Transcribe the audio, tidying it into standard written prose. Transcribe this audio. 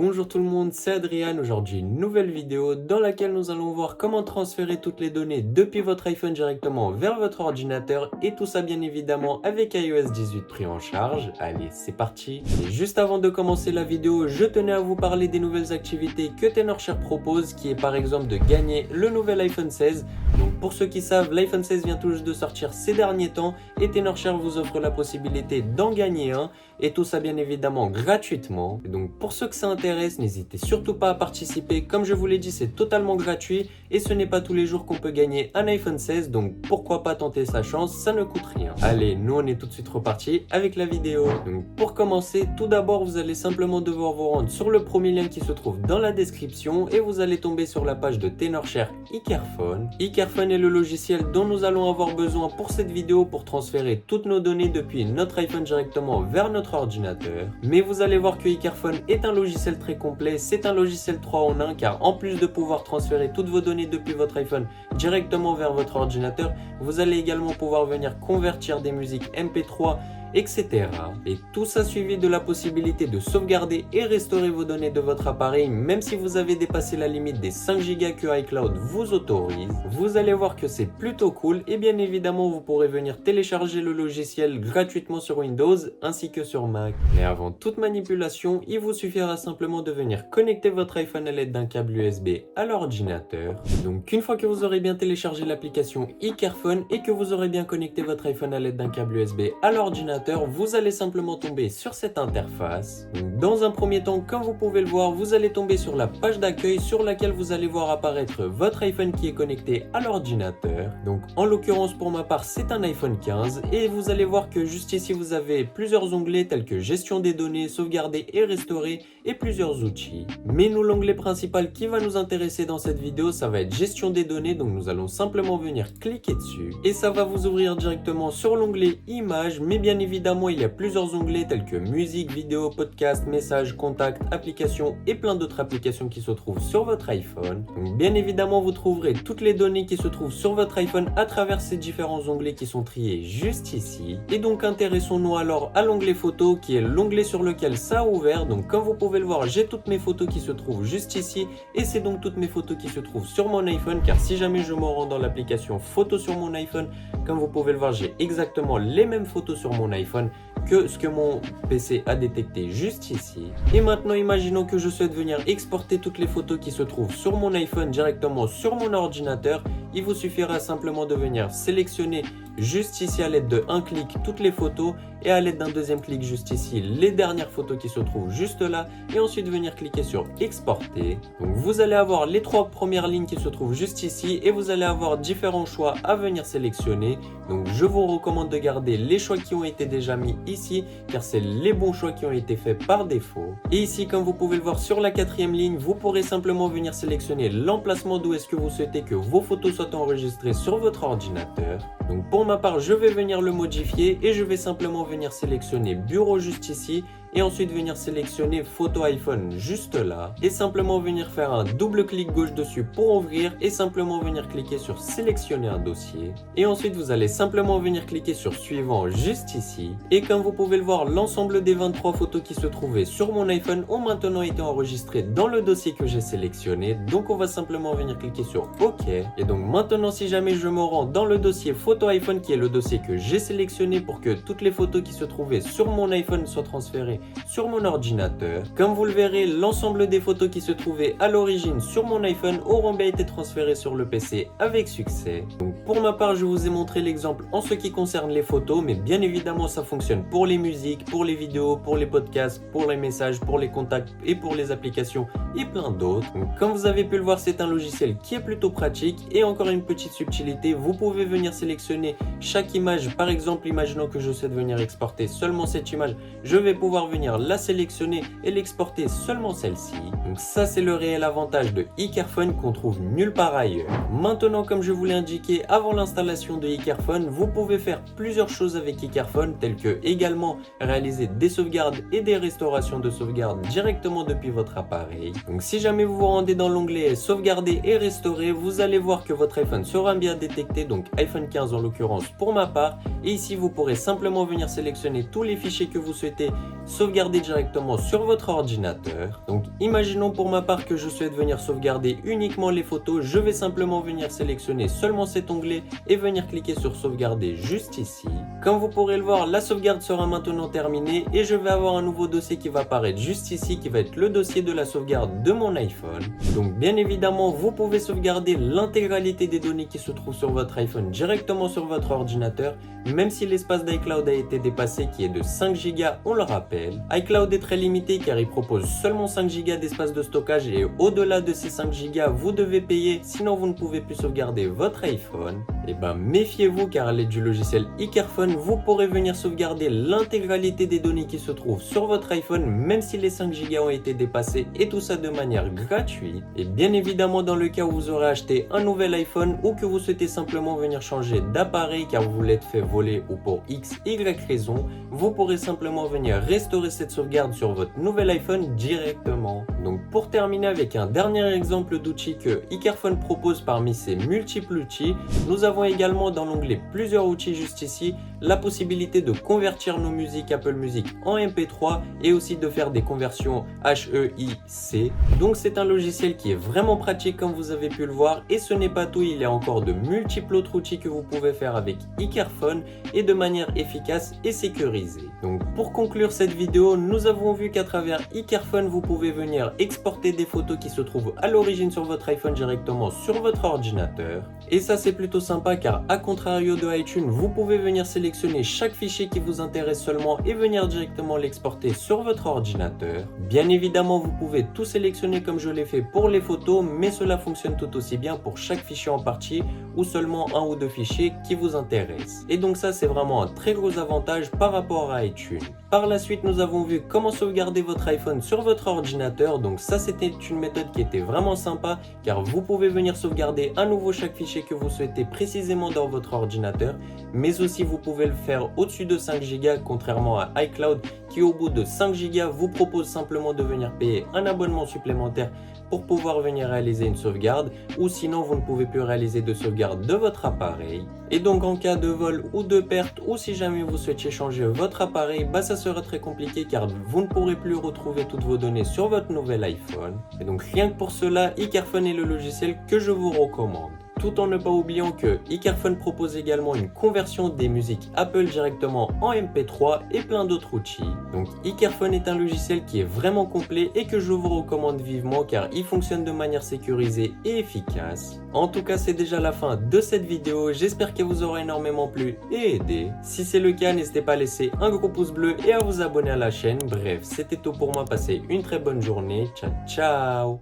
Bonjour tout le monde, c'est Adrien. Aujourd'hui une nouvelle vidéo dans laquelle nous allons voir comment transférer toutes les données depuis votre iPhone directement vers votre ordinateur et tout ça bien évidemment avec iOS 18 pris en charge. Allez, c'est parti. Et juste avant de commencer la vidéo, je tenais à vous parler des nouvelles activités que Tenorshare propose, qui est par exemple de gagner le nouvel iPhone 16. Donc pour ceux qui savent, l'iPhone 16 vient tout juste de sortir ces derniers temps et Tenorshare vous offre la possibilité d'en gagner un et tout ça bien évidemment gratuitement. Et donc pour ceux que ça intéresse, n'hésitez surtout pas à participer. Comme je vous l'ai dit, c'est totalement gratuit et ce n'est pas tous les jours qu'on peut gagner un iPhone 16, donc pourquoi pas tenter sa chance, ça ne coûte rien. Allez, nous on est tout de suite reparti avec la vidéo. Donc pour commencer, tout d'abord vous allez simplement devoir vous rendre sur le premier lien qui se trouve dans la description et vous allez tomber sur la page de Tenorshare iCareFone. iCareFone est le logiciel dont nous allons avoir besoin pour cette vidéo pour transférer toutes nos données depuis notre iPhone directement vers notre ordinateur. Mais vous allez voir que iCareFone est un logiciel très complet, c'est un logiciel 3 en 1 car en plus de pouvoir transférer toutes vos données depuis votre iPhone directement vers votre ordinateur, vous allez également pouvoir venir convertir des musiques MP3 etc. Et tout ça suivi de la possibilité de sauvegarder et restaurer vos données de votre appareil même si vous avez dépassé la limite des 5 Go que iCloud vous autorise. Vous allez voir que c'est plutôt cool et bien évidemment vous pourrez venir télécharger le logiciel gratuitement sur Windows ainsi que sur Mac. Mais avant toute manipulation, il vous suffira simplement de venir connecter votre iPhone à l'aide d'un câble USB à l'ordinateur. Donc une fois que vous aurez bien téléchargé l'application iCareFone et que vous aurez bien connecté votre iPhone à l'aide d'un câble USB à l'ordinateur, vous allez simplement tomber sur cette interface. Dans un premier temps, comme vous pouvez le voir, vous allez tomber sur la page d'accueil sur laquelle vous allez voir apparaître votre iPhone qui est connecté à l'ordinateur. Donc en l'occurrence pour ma part c'est un iPhone 15 et vous allez voir que juste ici vous avez plusieurs onglets tels que gestion des données, sauvegarder et restaurer et plusieurs outils. Mais nous l'onglet principal qui va nous intéresser dans cette vidéo ça va être gestion des données, donc nous allons simplement venir cliquer dessus et ça va vous ouvrir directement sur l'onglet images, mais bien évidemment il y a plusieurs onglets tels que musique, vidéo, podcast, messages, contacts, applications et plein d'autres applications qui se trouvent sur votre iPhone. Donc bien évidemment vous trouverez toutes les données qui se trouvent sur votre iPhone à travers ces différents onglets qui sont triés juste ici. Et donc intéressons-nous alors à l'onglet photo qui est l'onglet sur lequel ça a ouvert. Donc comme vous pouvez le voir, j'ai toutes mes photos qui se trouvent juste ici et c'est donc toutes mes photos qui se trouvent sur mon iPhone, car si jamais je me rends dans l'application photo sur mon iPhone, comme vous pouvez le voir, j'ai exactement les mêmes photos sur mon iPhone que ce que mon PC a détecté juste ici. Et maintenant imaginons que je souhaite venir exporter toutes les photos qui se trouvent sur mon iPhone directement sur mon ordinateur. Il vous suffira simplement de venir sélectionner juste ici à l'aide de un clic toutes les photos et à l'aide d'un deuxième clic juste ici les dernières photos qui se trouvent juste là et ensuite venir cliquer sur exporter. Donc vous allez avoir les trois premières lignes qui se trouvent juste ici et vous allez avoir différents choix à venir sélectionner. Donc je vous recommande de garder les choix qui ont été déjà mis ici car c'est les bons choix qui ont été faits par défaut. Et ici comme vous pouvez le voir sur la quatrième ligne, vous pourrez simplement venir sélectionner l'emplacement d'où est-ce que vous souhaitez que vos photos soient enregistrées sur votre ordinateur. Donc pour ma part je vais venir le modifier et je vais simplement venir sélectionner bureau juste ici et ensuite venir sélectionner photo iPhone juste là et simplement venir faire un double clic gauche dessus pour ouvrir et simplement venir cliquer sur sélectionner un dossier et ensuite vous allez simplement venir cliquer sur suivant juste ici et comme vous pouvez le voir, l'ensemble des 23 photos qui se trouvaient sur mon iPhone ont maintenant été enregistrées dans le dossier que j'ai sélectionné. Donc on va simplement venir cliquer sur OK et donc maintenant si jamais je me rends dans le dossier photo iPhone qui est le dossier que j'ai sélectionné pour que toutes les photos qui se trouvaient sur mon iPhone soient transférées sur mon ordinateur. Comme vous le verrez, l'ensemble des photos qui se trouvaient à l'origine sur mon iPhone auront bien été transférées sur le PC avec succès. Donc pour ma part, je vous ai montré l'exemple en ce qui concerne les photos, mais bien évidemment ça fonctionne pour les musiques, pour les vidéos, pour les podcasts, pour les messages, pour les contacts et pour les applications et plein d'autres. Donc comme vous avez pu le voir, c'est un logiciel qui est plutôt pratique et encore une petite subtilité, vous pouvez venir sélectionner chaque image. Par exemple, imaginons que je souhaite venir exporter seulement cette image, je vais pouvoir venir la sélectionner et l'exporter seulement celle-ci. Donc ça c'est le réel avantage de iCareFone qu'on trouve nulle part ailleurs. Maintenant comme je vous l'ai indiqué avant l'installation de iCareFone, vous pouvez faire plusieurs choses avec iCareFone telles que également réaliser des sauvegardes et des restaurations de sauvegarde directement depuis votre appareil. Donc si jamais vous vous rendez dans l'onglet sauvegarder et restaurer, vous allez voir que votre iPhone sera bien détecté, donc iPhone 15 en l'occurrence pour ma part, et ici vous pourrez simplement venir sélectionner tous les fichiers que vous souhaitez sauvegarder directement sur votre ordinateur. Donc imaginons pour ma part que je souhaite venir sauvegarder uniquement les photos, je vais simplement venir sélectionner seulement cet onglet et venir cliquer sur sauvegarder juste ici. Comme vous pourrez le voir, la sauvegarde sera maintenant terminée et je vais avoir un nouveau dossier qui va apparaître juste ici qui va être le dossier de la sauvegarde de mon iPhone. Donc bien évidemment, vous pouvez sauvegarder l'intégralité des données qui se trouvent sur votre iPhone directement sur votre ordinateur, même si l'espace d'iCloud a été dépassé qui est de 5 Go, on le rappelle. iCloud est très limité car il propose seulement 5 Go d'espace de stockage et au-delà de ces 5 Go, vous devez payer, sinon vous ne pouvez plus sauvegarder votre iPhone. Et ben méfiez-vous car à l'aide du logiciel iCarphone, vous pourrez venir sauvegarder l'intégralité des données qui se trouvent sur votre iPhone, même si les 5 Go ont été dépassés et tout ça de manière gratuite. Et bien évidemment dans le cas où vous aurez acheté un nouvel iPhone ou que vous souhaitez simplement venir changer d'appareil car vous l'êtes fait voler ou pour y raison, vous pourrez simplement venir restaurer cette sauvegarde sur votre nouvel iPhone directement. Donc pour terminer avec un dernier exemple d'outil que iCarphone propose parmi ses multiples outils, nous avons également dans l'onglet plusieurs outils juste ici, la possibilité de convertir nos musiques Apple Music en MP3 et aussi de faire des conversions HEIC. Donc c'est un logiciel qui est vraiment pratique comme vous avez pu le voir et ce n'est pas tout, il y a encore de multiples autres outils que vous pouvez faire avec iCarphone et de manière efficace et sécurisée. Donc pour conclure cette vidéo, nous avons vu qu'à travers iCarphone, vous pouvez venir exporter des photos qui se trouvent à l'origine sur votre iPhone directement sur votre ordinateur. Et ça c'est plutôt sympa car à contrario de iTunes, vous pouvez venir sélectionner chaque fichier qui vous intéresse seulement et venir directement l'exporter sur votre ordinateur. Bien évidemment, vous pouvez tout sélectionner comme je l'ai fait pour les photos, mais cela fonctionne tout aussi bien pour chaque fichier en partie ou seulement un ou deux fichiers qui vous intéressent. Et donc ça c'est vraiment un très gros avantage par rapport à iTunes. Par la suite, nous avons vu comment sauvegarder votre iPhone sur votre ordinateur. Donc ça c'était une méthode qui était vraiment sympa car vous pouvez venir sauvegarder à nouveau chaque fichier que vous souhaitez précisément dans votre ordinateur, mais aussi vous pouvez le faire au-dessus de 5 Go contrairement à iCloud qui au bout de 5 Go vous propose simplement de venir payer un abonnement supplémentaire pour pouvoir venir réaliser une sauvegarde ou sinon vous ne pouvez plus réaliser de sauvegarde de votre appareil. Et donc en cas de vol ou de perte ou si jamais vous souhaitiez changer votre appareil, ça sera très compliqué car vous ne pourrez plus retrouver toutes vos données sur votre nouvel iPhone. Et donc rien que pour cela, iCarphone est le logiciel que je vous recommande. Tout en ne pas oubliant que iCarphone propose également une conversion des musiques Apple directement en MP3 et plein d'autres outils. Donc iCarphone est un logiciel qui est vraiment complet et que je vous recommande vivement car il fonctionne de manière sécurisée et efficace. En tout cas, c'est déjà la fin de cette vidéo, j'espère qu'elle vous aura énormément plu et aidé. Si c'est le cas, n'hésitez pas à laisser un gros pouce bleu et à vous abonner à la chaîne. Bref, c'était tout pour moi, passez une très bonne journée, ciao ciao.